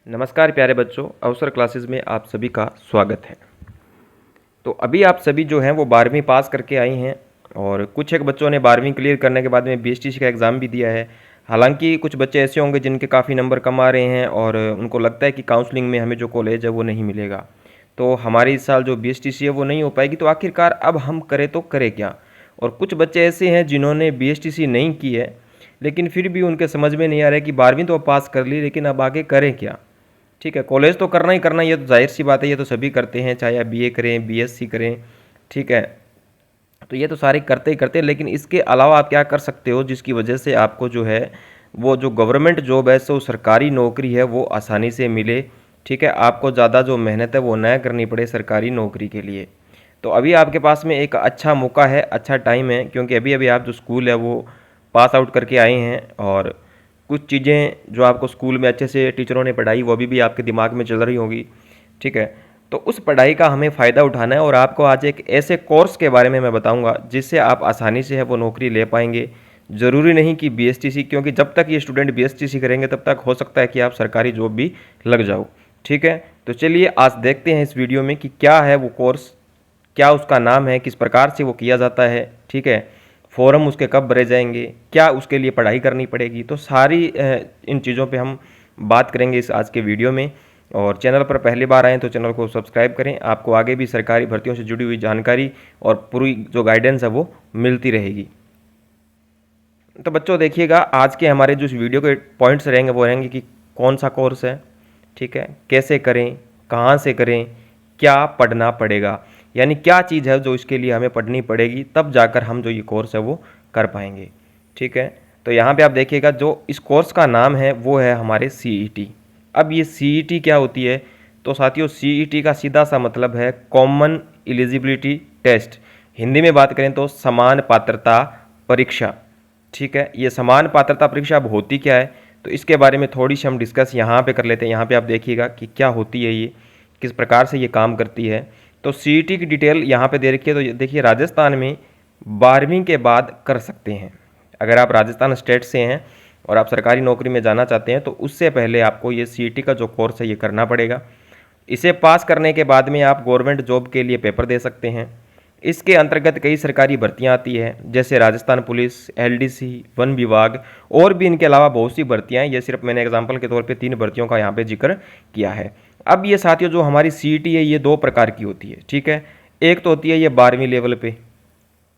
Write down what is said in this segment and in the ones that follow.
नमस्कार प्यारे बच्चों, अवसर क्लासेस में आप सभी का स्वागत है। तो अभी आप सभी जो हैं वो 12वीं पास करके आई हैं और कुछ एक बच्चों ने 12वीं क्लियर करने के बाद में बीएसटीसी का एग्ज़ाम भी दिया है। हालांकि कुछ बच्चे ऐसे होंगे जिनके काफ़ी नंबर कम आ रहे हैं और उनको लगता है कि काउंसलिंग में हमें जो कॉलेज है वो नहीं मिलेगा, तो हमारी इस साल जो बीएसटीसी है वो नहीं हो पाएगी। तो आखिरकार अब हम करें तो करें क्या। और कुछ बच्चे ऐसे हैं जिन्होंने बीएसटीसी नहीं की है लेकिन फिर भी उनके समझ में नहीं आ रहा है कि 12वीं तो पास कर ली लेकिन अब आगे करें क्या। ठीक है, कॉलेज तो करना ही करना, ये तो जाहिर सी बात है, ये तो सभी करते हैं, चाहे आप बीए करें बीएससी करें। ठीक है, तो ये तो सारे करते ही करते हैं, लेकिन इसके अलावा आप क्या कर सकते हो जिसकी वजह से आपको जो है वो जो गवर्नमेंट जॉब है, सो सरकारी नौकरी है, वो आसानी से मिले। ठीक है, आपको ज़्यादा जो मेहनत है वो न करनी पड़े सरकारी नौकरी के लिए। तो अभी आपके पास में एक अच्छा मौका है, अच्छा टाइम है, क्योंकि अभी अभी आप जो स्कूल है वो पास आउट करके आए हैं और कुछ चीज़ें जो आपको स्कूल में अच्छे से टीचरों ने पढ़ाई वो अभी भी आपके दिमाग में चल रही होंगी। ठीक है, तो उस पढ़ाई का हमें फ़ायदा उठाना है और आपको आज एक ऐसे कोर्स के बारे में मैं बताऊंगा जिससे आप आसानी से है वो नौकरी ले पाएंगे। ज़रूरी नहीं कि बीएसटीसी, क्योंकि जब तक ये स्टूडेंट बीएसटीसी करेंगे तब तक हो सकता है कि आप सरकारी जॉब भी लग जाओ। ठीक है, तो चलिए आज देखते हैं इस वीडियो में कि क्या है वो कोर्स, क्या उसका नाम है, किस प्रकार से वो किया जाता है। ठीक है, फॉर्म उसके कब भरे जाएंगे, क्या उसके लिए पढ़ाई करनी पड़ेगी, तो सारी इन चीज़ों पे हम बात करेंगे इस आज के वीडियो में। और चैनल पर पहली बार आएँ तो चैनल को सब्सक्राइब करें, आपको आगे भी सरकारी भर्तियों से जुड़ी हुई जानकारी और पूरी जो गाइडेंस है वो मिलती रहेगी। तो बच्चों देखिएगा, आज के हमारे जो इस वीडियो के पॉइंट्स रहेंगे वो रहेंगे कि कौन सा कोर्स है, ठीक है, कैसे करें, कहाँ से करें, क्या पढ़ना पड़ेगा, यानी क्या चीज़ है जो इसके लिए हमें पढ़नी पड़ेगी, तब जाकर हम जो ये कोर्स है वो कर पाएंगे। ठीक है, तो यहाँ पे आप देखिएगा जो इस कोर्स का नाम है वो है हमारे सीईटी। अब ये सीईटी क्या होती है, तो साथियों सीईटी का सीधा सा मतलब है कॉमन एलिजिबिलिटी टेस्ट, हिंदी में बात करें तो समान पात्रता परीक्षा। ठीक है, ये समान पात्रता परीक्षा अब होती क्या है, तो इसके बारे में थोड़ी सी हम डिस्कस यहाँ पे कर लेते हैं। यहाँ पे आप देखिएगा कि क्या होती है ये, किस प्रकार से ये काम करती है। तो सीईटी की डिटेल यहाँ पे दे रखी है। तो देखिए, राजस्थान में 12वीं के बाद कर सकते हैं। अगर आप राजस्थान स्टेट से हैं और आप सरकारी नौकरी में जाना चाहते हैं तो उससे पहले आपको ये सीईटी का जो कोर्स है ये करना पड़ेगा। इसे पास करने के बाद में आप गवर्नमेंट जॉब के लिए पेपर दे सकते हैं। इसके अंतर्गत कई सरकारी भर्तियां आती है, जैसे राजस्थान पुलिस, एलडीसी, वन विभाग और भी इनके अलावा बहुत सी भर्तियां हैं। ये सिर्फ मैंने एग्जांपल के तौर पे 3 भर्तियों का यहाँ पे जिक्र किया है। अब ये साथियों जो हमारी सीईटी है ये 2 प्रकार की होती है। ठीक है, एक तो होती है ये 12वीं लेवल पे।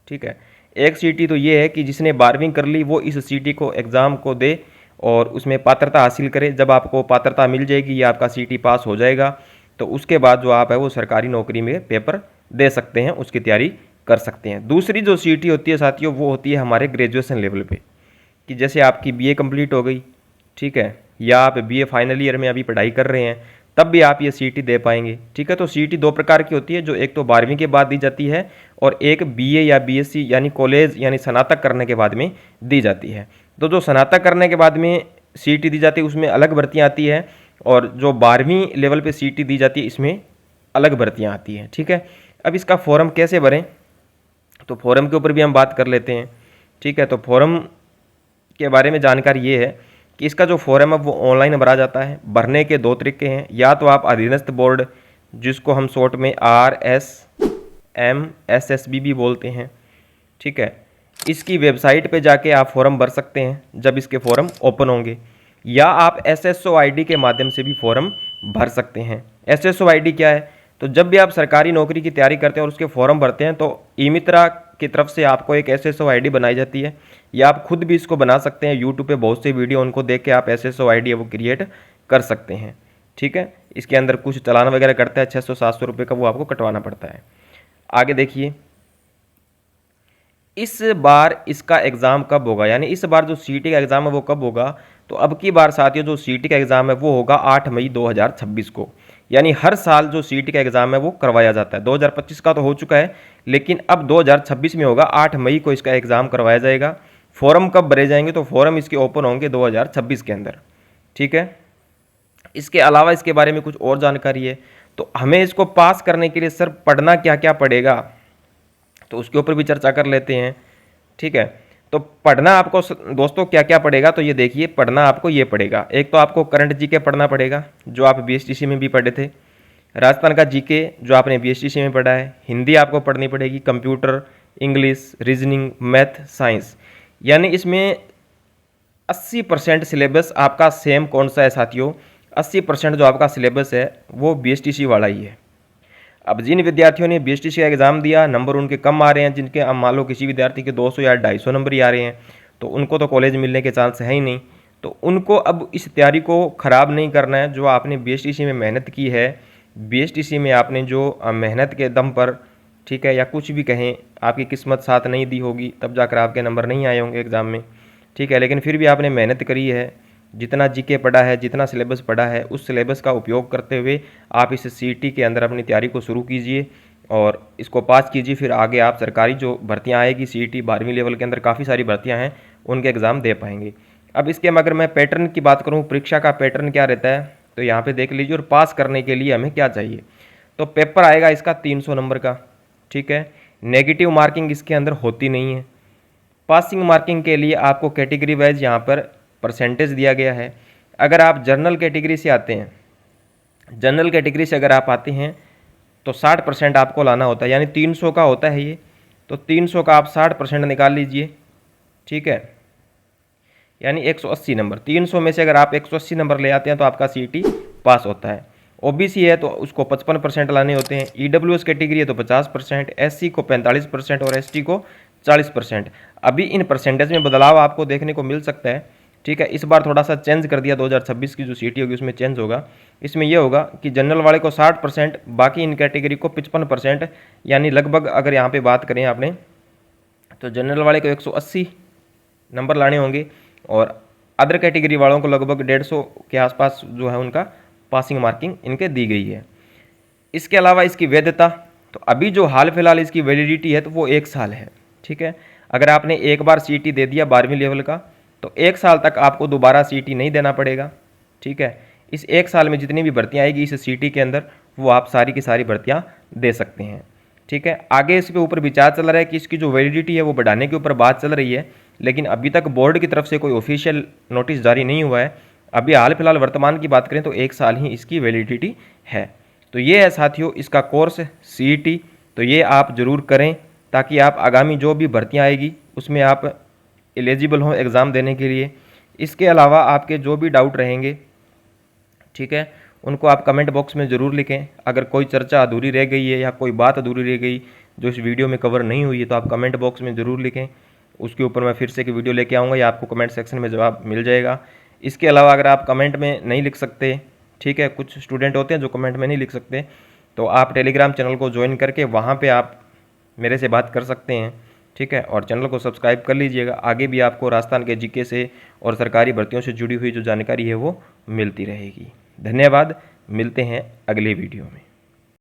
ठीक है, एक सीईटी तो ये है कि जिसने 12वीं कर ली वो इस सीईटी को एग्ज़ाम को दे और उसमें पात्रता हासिल करे। जब आपको पात्रता मिल जाएगी या आपका सीईटी पास हो जाएगा तो उसके बाद जो आप है वो सरकारी नौकरी में पेपर दे सकते हैं, उसकी तैयारी कर सकते हैं। दूसरी जो सीईटी होती है साथियों वो होती है हमारे ग्रेजुएशन लेवल पे, कि जैसे आपकी बीए कंप्लीट हो गई, ठीक है, या आप बीए फाइनल ईयर में अभी पढ़ाई कर रहे हैं, तब भी आप ये सीईटी दे पाएंगे। ठीक है, तो सीईटी 2 प्रकार की होती है, जो एक तो 12वीं के बाद दी जाती है और एक बीए या बीएससी यानी कॉलेज यानी स्नातक करने के बाद में दी जाती है। तो जो स्नातक करने के बाद में सीईटी दी जाती है उसमें अलग भर्तियाँ आती है और जो 12वीं लेवल पे सीईटी दी जाती है इसमें अलग भर्तियाँ आती हैं। ठीक है, अब इसका फॉर्म कैसे भरें, तो फॉर्म के ऊपर भी हम बात कर लेते हैं। ठीक है, तो फॉर्म के बारे में जानकारी ये है कि इसका जो फॉर्म है वो ऑनलाइन भरा जाता है। भरने के 2 तरीके हैं, या तो आप अधीनस्थ बोर्ड जिसको हम शॉर्ट में RSMSSB भी बोलते हैं, ठीक है, इसकी वेबसाइट पे जाके आप फॉर्म भर सकते हैं जब इसके फॉर्म ओपन होंगे, या आप SSO ID के माध्यम से भी फॉर्म भर सकते हैं। SSO ID क्या है, तो जब भी आप सरकारी नौकरी की तैयारी करते हैं और उसके फॉर्म भरते हैं तो ई मित्रा की तरफ से आपको एक SSO ID बनाई जाती है, या आप खुद भी इसको बना सकते हैं। यूट्यूब पे बहुत से वीडियो उनको देख के आप SSO ID वो क्रिएट कर सकते हैं। ठीक है, इसके अंदर कुछ चालान वगैरह करता है, 600-700 रुपये का वो आपको कटवाना पड़ता है। आगे देखिए, इस बार इसका एग्ज़ाम कब होगा, यानी इस बार जो सीईटी का एग्ज़ाम है वो कब होगा, तो अब की बार साथियों जो सीईटी का एग्ज़ाम है वो होगा 8 मई 2026 को। यानी हर साल जो सीईटी का एग्ज़ाम है वो करवाया जाता है। 2025 का तो हो चुका है लेकिन अब 2026 में होगा, 8 मई को इसका एग्ज़ाम करवाया जाएगा। फॉर्म कब भरे जाएंगे, तो फॉर्म इसके ओपन होंगे 2026 के अंदर। ठीक है, इसके अलावा इसके बारे में कुछ और जानकारी है, तो हमें इसको पास करने के लिए सर पढ़ना क्या क्या पड़ेगा, तो उसके ऊपर भी चर्चा कर लेते हैं। ठीक है, तो पढ़ना आपको दोस्तों क्या क्या पड़ेगा, तो ये देखिए पढ़ना आपको ये पड़ेगा। एक तो आपको करंट जीके पढ़ना पड़ेगा जो आप बीएसटीसी में भी पढ़े थे, राजस्थान का जीके जो आपने बीएसटीसी में पढ़ा है, हिंदी आपको पढ़नी पड़ेगी, computer, English, reasoning, math, science. यानी इसमें 80% सिलेबस आपका सेम कौन सा है साथियों, 80% जो आपका सिलेबस है वो बीएसटीसी वाला ही है। अब जिन विद्यार्थियों ने बीएसटीसी का एग्ज़ाम दिया, नंबर उनके कम आ रहे हैं, जिनके अब मान लो किसी विद्यार्थी के 200 या 250 नंबर ही आ रहे हैं, तो उनको तो कॉलेज मिलने के चांस है ही नहीं। तो उनको अब इस तैयारी को ख़राब नहीं करना है। जो आपने बीएसटीसी में मेहनत की है, बीएसटीसी में आपने जो मेहनत के दम पर, ठीक है, या कुछ भी कहें, आपकी किस्मत साथ नहीं दी होगी तब जाकर आपके नंबर नहीं आए होंगे एग्ज़ाम में, ठीक है, लेकिन फिर भी आपने मेहनत करी है, जितना जीके पढ़ा है, जितना सिलेबस पढ़ा है, उस सिलेबस का उपयोग करते हुए आप इस सीईटी के अंदर अपनी तैयारी को शुरू कीजिए और इसको पास कीजिए। फिर आगे आप सरकारी जो भर्तियां आएगी सीईटी 12वीं लेवल के अंदर काफ़ी सारी भर्तियां हैं, उनके एग्ज़ाम दे पाएंगे। अब इसके अगर मैं पैटर्न की बात करूँ, परीक्षा का पैटर्न क्या रहता है, तो यहाँ पर देख लीजिए। और पास करने के लिए हमें क्या चाहिए, तो पेपर आएगा इसका 300 नंबर का, ठीक है। नेगेटिव मार्किंग इसके अंदर होती नहीं है। पासिंग मार्किंग के लिए आपको कैटेगरी वाइज यहाँ पर परसेंटेज दिया गया है। अगर आप जनरल कैटेगरी से आते हैं, जनरल कैटेगरी से अगर आप आते हैं तो 60% आपको लाना होता है, यानी 300 का होता है ये, तो 300 का आप 60% निकाल लीजिए, ठीक है, यानी 180 नंबर। 300 में से अगर आप 180 नंबर ले आते हैं तो आपका सीईटी पास होता है। ओबीसी है तो उसको 55% लाने होते हैं, ईडब्ल्यूएस कैटेगरी है तो 50%, एससी को 45% और एसटी को 40%। अभी इन परसेंटेज में बदलाव आपको देखने को मिल सकता है, ठीक है। इस बार थोड़ा सा चेंज कर दिया, 2026 की जो सीटी होगी उसमें चेंज होगा। इसमें यह होगा कि जनरल वाले को 60%, बाकी इन कैटेगरी को 55%, यानी लगभग अगर यहाँ पे बात करें आपने तो जनरल वाले को 180 नंबर लाने होंगे और अदर कैटेगरी वालों को लगभग 150 के आसपास जो है उनका पासिंग मार्किंग इनके दी गई है। इसके अलावा इसकी वैधता, तो अभी जो हाल फिलहाल इसकी वैलिडिटी है तो वो 1 साल है, ठीक है। अगर आपने एक बार सीईटी दे दिया 12वीं लेवल का तो 1 साल तक आपको दोबारा सीईटी नहीं देना पड़ेगा, ठीक है। इस 1 साल में जितनी भी भर्तियाँ आएगी इस सीईटी के अंदर वो आप सारी की सारी भर्तियाँ दे सकते हैं, ठीक है। आगे इसके ऊपर विचार चल रहा है कि इसकी जो वैलिडिटी है वो बढ़ाने के ऊपर बात चल रही है, लेकिन अभी तक बोर्ड की तरफ से कोई ऑफिशियल नोटिस जारी नहीं हुआ है। अभी हाल फिलहाल वर्तमान की बात करें तो 1 साल ही इसकी वैलिडिटी है। तो ये है साथियों इसका कोर्स सीईटी, तो ये आप ज़रूर करें ताकि आप आगामी जो भी भर्तियाँ आएगी उसमें आप एलिजिबल हों एग्ज़ाम देने के लिए। इसके अलावा आपके जो भी डाउट रहेंगे, ठीक है, उनको आप कमेंट बॉक्स में ज़रूर लिखें। अगर कोई चर्चा अधूरी रह गई है या कोई बात अधूरी रह गई जो इस वीडियो में कवर नहीं हुई है तो आप कमेंट बॉक्स में ज़रूर लिखें, उसके ऊपर मैं फिर से एक वीडियो लेके आऊँगा या आपको कमेंट सेक्शन में जवाब मिल जाएगा। इसके अलावा अगर आप कमेंट में नहीं लिख सकते, ठीक है, कुछ स्टूडेंट होते हैं जो कमेंट में नहीं लिख सकते, तो आप टेलीग्राम चैनल को ज्वाइन करके वहाँ पे आप मेरे से बात कर सकते हैं, ठीक है। और चैनल को सब्सक्राइब कर लीजिएगा, आगे भी आपको राजस्थान के जीके से और सरकारी भर्तियों से जुड़ी हुई जो जानकारी है वो मिलती रहेगी। धन्यवाद, मिलते हैं अगले वीडियो में।